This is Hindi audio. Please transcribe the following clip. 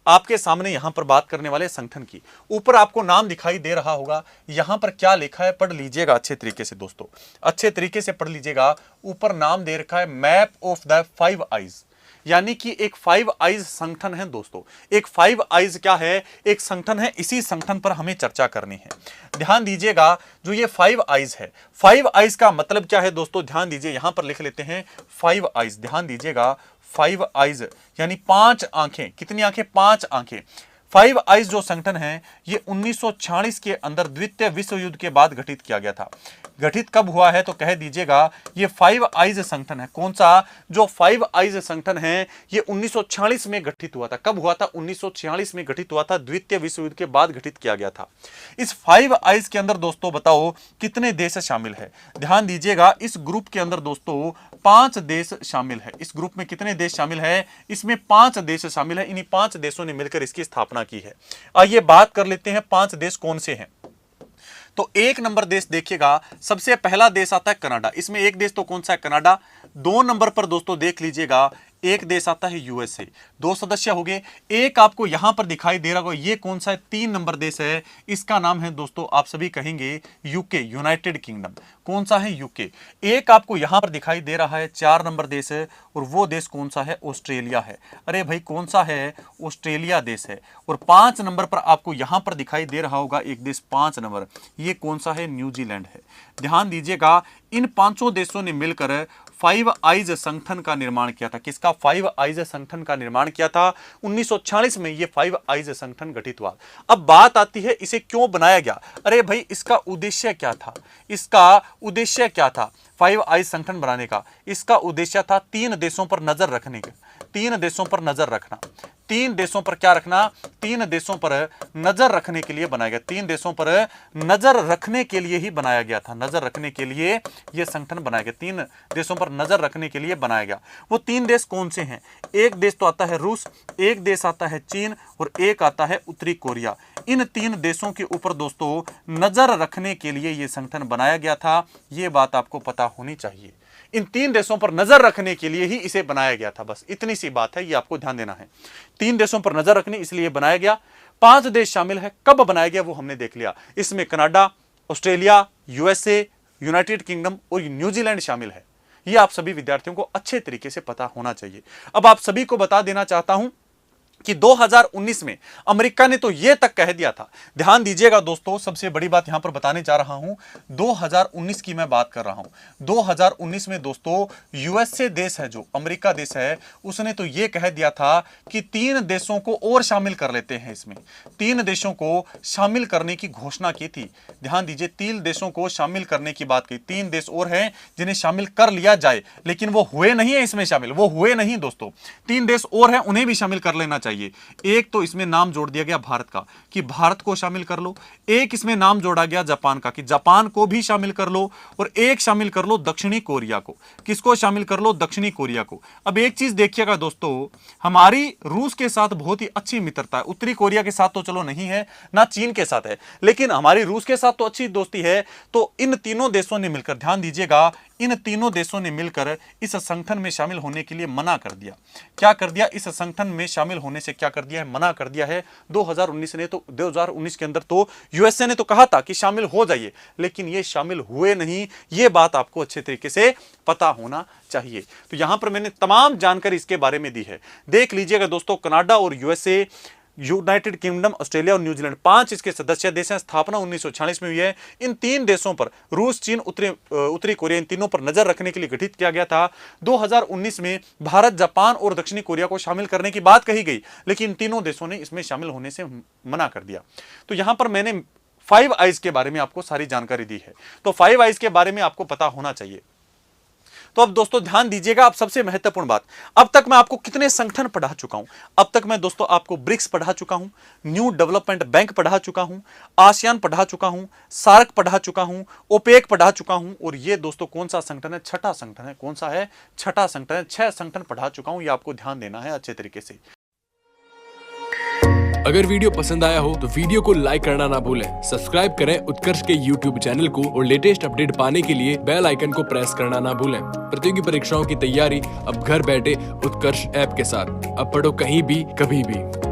आपके सामने यहां पर बात करने वाले संगठन की। ऊपर आपको नाम दिखाई दे रहा होगा, यहां पर क्या लिखा है पढ़ लीजिएगा अच्छे तरीके से दोस्तों, अच्छे तरीके से पढ़ लीजिएगा। ऊपर नाम दे रखा है मैप ऑफ द 5 आइज, यानी कि एक 5 आइज संगठन है दोस्तों। एक 5 आइज क्या है? एक संगठन है, इसी संगठन पर हमें चर्चा करनी है। ध्यान दीजिएगा, जो ये 5 आइज है, 5 आइज का मतलब क्या है दोस्तों? ध्यान दीजिए, यहां पर लिख लेते हैं 5 आइज। ध्यान दीजिएगा, 5 आइज यानी 5 आंखें। कितनी आंखें? 5 आंखें। 5 आइज जो संगठन है ये 1946 के अंदर द्वितीय विश्व युद्ध के बाद गठित किया गया था। गठित कब हुआ है तो कह दीजिएगा ये 5 आइज संगठन है। कौन सा? जो 5 आइज संगठन है ये 1946 में गठित हुआ था। कब हुआ था? 1946 में गठित हुआ था, द्वितीय विश्व युद्ध के बाद गठित किया गया था। इस 5 आइज के अंदर दोस्तों बताओ कितने देश शामिल है? ध्यान दीजिएगा, इस ग्रुप के अंदर दोस्तों 5 देश शामिल है। इस ग्रुप में कितने देश शामिल है? इसमें 5 देश शामिल है। इन्हीं 5 देशों ने मिलकर इसकी स्थापना की है। आइए बात कर लेते हैं 5 देश कौन से हैं। तो 1 नंबर देश देखिएगा, सबसे पहला देश आता है कनाडा। इसमें एक देश तो कौन सा है? कनाडा। 2 नंबर पर दोस्तों देख लीजिएगा, एक देश आता है यूएसए। 2 सदस्य हो गए। एक आपको यहां पर दिखाई दे रहा होगा, ये कौन सा है? 3 नंबर देश है, इसका नाम है दोस्तों, आप सभी कहेंगे यूके, यूनाइटेड किंगडम। कौन सा है? यूके। एक आपको यहां पर दिखाई दे रहा है 4 नंबर देश है, और वो देश कौन सा है? ऑस्ट्रेलिया है। अरे भाई कौन सा है? ऑस्ट्रेलिया देश है। और 5 नंबर पर आपको यहां पर दिखाई दे रहा होगा एक देश, 5 नंबर, ये कौन सा है? न्यूजीलैंड है। ध्यान दीजिएगा, इन 5 देशों ने मिलकर 5 आइज संगठन का निर्माण किया था। किसका? 5 आइज संगठन का निर्माण किया था। 1946 में ये 5 आइज संगठन गठित हुआ। अब बात आती है इसे क्यों बनाया गया? अरे भाई इसका उद्देश्य क्या था? इसका उद्देश्य क्या था 5 आइज संगठन बनाने का? इसका उद्देश्य था 3 देशों पर नजर रखने का। 3 देशों पर नजर रखना। 3 देशों पर क्या रखना? 3 देशों पर नजर रखने के लिए बनाया गया। 3 देशों पर नजर रखने के लिए ही बनाया गया था। नजर रखने के लिए यह संगठन बनाया गया। 3 देशों पर नजर रखने के लिए बनाया गया। वो 3 देश कौन से हैं? एक देश तो आता है रूस, एक देश आता है चीन, और एक आता है उत्तरी कोरिया। इन 3 देशों के ऊपर दोस्तों नजर रखने के लिए यह संगठन बनाया गया था। यह बात आपको पता होनी चाहिए। इन 3 देशों पर नजर रखने के लिए ही इसे बनाया गया था। बस इतनी सी बात है, ये आपको ध्यान देना है। 3 देशों पर नजर रखनी इसलिए बनाया गया। 5 देश शामिल है। कब बनाया गया वो हमने देख लिया। इसमें Canada, Australia, USA, United kingdom और न्यूजीलैंड शामिल है। ये आप सभी विद्यार्थियों को अच्छे तरीके से पता होना चाहिए। अब आप सभी को बता देना चाहता हूं कि 2019 में अमेरिका ने तो यह तक कह दिया था। ध्यान दीजिएगा दोस्तों, सबसे बड़ी बात यहां पर बताने जा रहा हूं, 2019 की मैं बात कर रहा हूं। 2019 में दोस्तों यूएसए देश है, जो अमेरिका देश है, उसने तो यह कह दिया था कि 3 देशों को और शामिल कर लेते हैं। इसमें 3 देशों को शामिल करने की घोषणा की थी। ध्यान दीजिए, 3 देशों को शामिल करने की बात की। 3 देश और हैं जिन्हें शामिल कर लिया जाए, लेकिन वो हुए नहीं है इसमें शामिल, वो हुए नहीं दोस्तों। 3 देश और हैं, उन्हें भी शामिल कर लेना चाहिए। एक तो इसमें नाम जोड़ दिया गया भारत का, कि भारत को शामिल कर लो। एक इसमें नाम जोड़ा गया जापान का, कि जापान को भी शामिल कर लो। और एक शामिल कर लो दक्षिणी कोरिया को। किसको शामिल कर लो? दक्षिणी कोरिया को। अब एक चीज देखिएगा दोस्तों, हमारी रूस के साथ बहुत ही अच्छी मित्रता है। उत्तरी कोरिया के साथ तो चलो नहीं है, ना चीन के साथ है, लेकिन हमारी रूस के साथ तो अच्छी दोस्ती है। तो इन तीनों देशों ने मिलकर, ध्यान दीजिएगा, इन तीनों देशों ने मिलकर इस संगठन में शामिल होने के लिए मना कर दिया। क्या कर दिया? इस संगठन में शामिल होने से क्या कर दिया है? मना कर दिया है। 2019 के अंदर तो यूएसए ने तो कहा था कि शामिल हो जाइए, लेकिन ये शामिल हुए नहीं। ये बात आपको अच्छे तरीके से पता होना चाहिए। तो यहां पर मैंने तमाम जानकारी इसके बारे में दी है, देख लीजिएगा दोस्तों। कनाडा और यूएसए, यूनाइटेड किंगडम, ऑस्ट्रेलिया और न्यूजीलैंड, 5 इसके सदस्य देश हैं। स्थापना 1946 में हुई है। इन 3 देशों पर, रूस, चीन, उत्तरी कोरिया, इन तीनों पर नजर रखने के लिए गठित किया गया था। 2019 में भारत, जापान और दक्षिणी कोरिया को शामिल करने की बात कही गई, लेकिन इन तीनों देशों ने इसमें शामिल होने से मना कर दिया। तो यहां पर मैंने 5 आइज के बारे में आपको सारी जानकारी दी है। तो 5 आइज के बारे में आपको पता होना चाहिए। तो अब दोस्तों ध्यान दीजिएगा, अब सबसे महत्वपूर्ण बात, अब तक मैं आपको कितने संगठन पढ़ा चुका हूं? अब तक मैं दोस्तों आपको ब्रिक्स पढ़ा चुका हूं, न्यू डेवलपमेंट बैंक पढ़ा चुका हूं, आसियान पढ़ा चुका हूं, सार्क पढ़ा चुका हूं, ओपेक पढ़ा चुका हूं, और ये दोस्तों कौन सा संगठन है? छठा संगठन है। कौन सा है? छठा संगठन है। 6 संगठन पढ़ा चुका हूं, ये आपको ध्यान देना है अच्छे तरीके से। अगर वीडियो पसंद आया हो तो वीडियो को लाइक करना ना भूलें, सब्सक्राइब करें उत्कर्ष के YouTube चैनल को और लेटेस्ट अपडेट पाने के लिए बेल आइकन को प्रेस करना ना भूलें। प्रतियोगी परीक्षाओं की तैयारी अब घर बैठे उत्कर्ष ऐप के साथ। अब पढ़ो कहीं भी, कभी भी।